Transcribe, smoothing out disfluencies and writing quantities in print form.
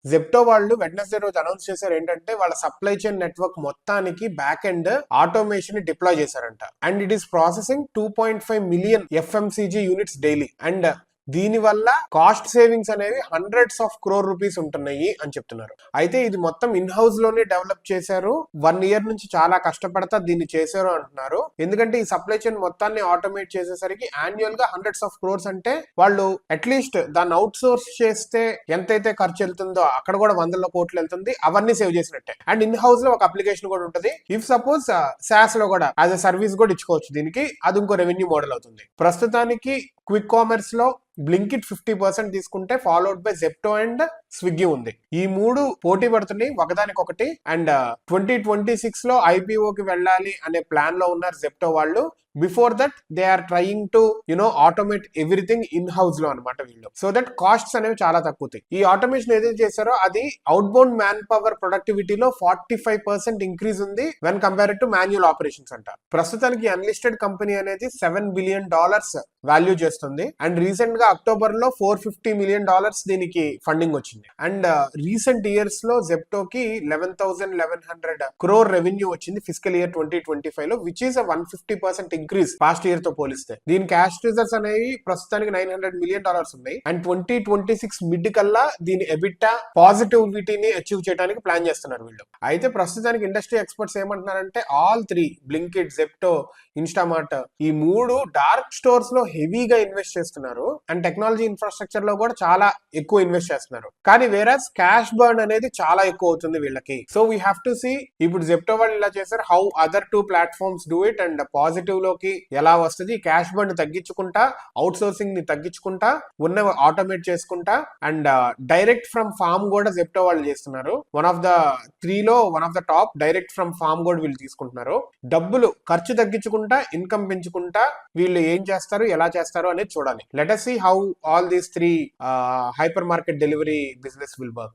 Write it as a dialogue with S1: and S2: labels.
S1: Zepto వాళ్ళు Wednesday రోజు announce చేశారు ఏంటంటే వాళ్ళ సప్లై చైన్ నెట్వర్క్ మొత్తానికి బ్యాక్ ఎండ్ ఆటోమేషన్ ని డిప్లాయ్ చేశారంట. And it is processing 2.5 million FMCG units daily. And దీని వల్ల కాస్ట్ సేవింగ్స్ అనేవి హండ్రెడ్స్ ఆఫ్ క్రోర్ రూపీస్ ఉంటున్నాయి అని చెప్తున్నారు. అయితే ఇది మొత్తం ఇన్ హౌస్ లోనే డెవలప్ చేశారు. 1 ఇయర్ నుంచి చాలా కష్టపడతా దీన్ని చేశారు అంటున్నారు. ఎందుకంటే ఈ సప్లై చైన్ మొత్తాన్ని ఆటోమేట్ చేసేసరికి యాన్యువల్ గా హండ్రెడ్స్ ఆఫ్ క్రోర్స్ అంటే వాళ్ళు అట్లీస్ట్ దాన్ని అవుట్ సోర్స్ చేస్తే ఎంతైతే ఖర్చు వెళ్తుందో అక్కడ కూడా 100 కోట్లు వెళ్తుంది. అవన్నీ సేవ్ చేసినట్టే. అండ్ ఇన్ హౌస్ లో ఒక అప్లికేషన్ కూడా ఉంటుంది. ఇఫ్ సపోజ్ సాస్ లో కూడా యాజ్ అ సర్వీస్ కూడా ఇచ్చుకోవచ్చు దీనికి. అది ఇంకో రెవెన్యూ మోడల్ అవుతుంది. ప్రస్తుతానికి క్విక్ కామర్స్ లో బ్లింకిట్ 50% తీసుకుంటే followed by Zepto and Swiggy ఉంది. ఈ మూడు పోటీ పడుతున్నాయి ఒకదానికొకటి. అండ్ 2026 లో ఐపీఓకి వెళ్ళాలి అనే ప్లాన్ లో ఉన్నారు జెప్టో వాళ్ళు. Before that they are trying to automate everything in house లో అనమాట వీళ్ళు. సో దట్ కాస్ట్స్ అనేవి చాలా తగ్గుతాయి. ఈ ఆటోమేషన్ ఏదైతే చేశారో అది అవుట్ బౌండ్ మ్యాన్ పవర్ ప్రొడక్టివిటీలో 45% ఇంక్రీజ్ ఉంది when compare to manual operations అంట. ప్రస్తుతానికి అన్లిస్టెడ్ కంపెనీ అనేది $7 బిలియన్ వాల్యూ చేస్తుంది. అండ్ రీసెంట్ గా అక్టోబర్ లో $450 మిలియన్ దీనికి ఫండింగ్ వచ్చింది. అండ్ రీసెంట్ ఇయర్స్ లో జెప్టోకి 11,100 క్రోర్ రెవెన్యూ వచ్చింది ఫిజికల్ ఇయర్ 2025 లో, which is 150% increase past year తో పోలిస్తే. దీని క్యాష్ రిజర్వ్స్ అనేవి ప్రస్తుతానికి $900 మిలియన్ ఉన్నాయి. అండ్ 2026 మిడ్ కల్లా దీని ఎబిటా పాజిటివిటీని అచీవ్ చేయడానికి ప్లాన్ చేస్తున్నారు వీళ్ళు. అయితే ప్రస్తుతానికి ఇండస్ట్రీ ఎక్స్పర్ట్స్ ఏమంటున్నారంటే ఆల్ 3 బ్లింకిట్, జెప్టో, ఇన్స్టామార్ట్ ఈ మూడు డార్క్ స్టోర్స్ లో హెవీగా ఇన్వెస్ట్ చేస్తున్నారు. అండ్ టెక్నాలజీ ఇన్ఫ్రాస్ట్రక్చర్ లో కూడా చాలా ఎక్కువ ఇన్వెస్ట్ చేస్తున్నారు. కానీ వేరస్ క్యాష్ బర్న్ అనేది చాలా ఎక్కువ అవుతుంది వీళ్ళకి. So we have to see ఇప్పుడు జెప్టో వాళ్ళు ఇలా చేశారు, how other 2 platforms do it. And positive లోకి ఎలా వస్తుంది, క్యాష్ బర్న్ తగ్గించుకుంటా, అవుట్ సోర్సింగ్ ని తగ్గించుకుంటా, ఉన్న ఆటోమేట్ చేసుకుంటా. అండ్ డైరెక్ట్ ఫ్రమ్ ఫార్మ్ కూడా జెప్టో వాళ్ళు చేస్తున్నారు. వన్ ఆఫ్ ద 3 లో one of the top direct from farm కూడా వీళ్ళు తీసుకుంటున్నారు. డబ్బులు ఖర్చు తగ్గించుకుంటా, ఇన్కమ్ పెంచుకుంటా వీళ్ళు ఏం చేస్తారు, ఎలా చేస్తారు అనేది చూడాలి. Let us see how all these 3 hypermarket delivery business will work.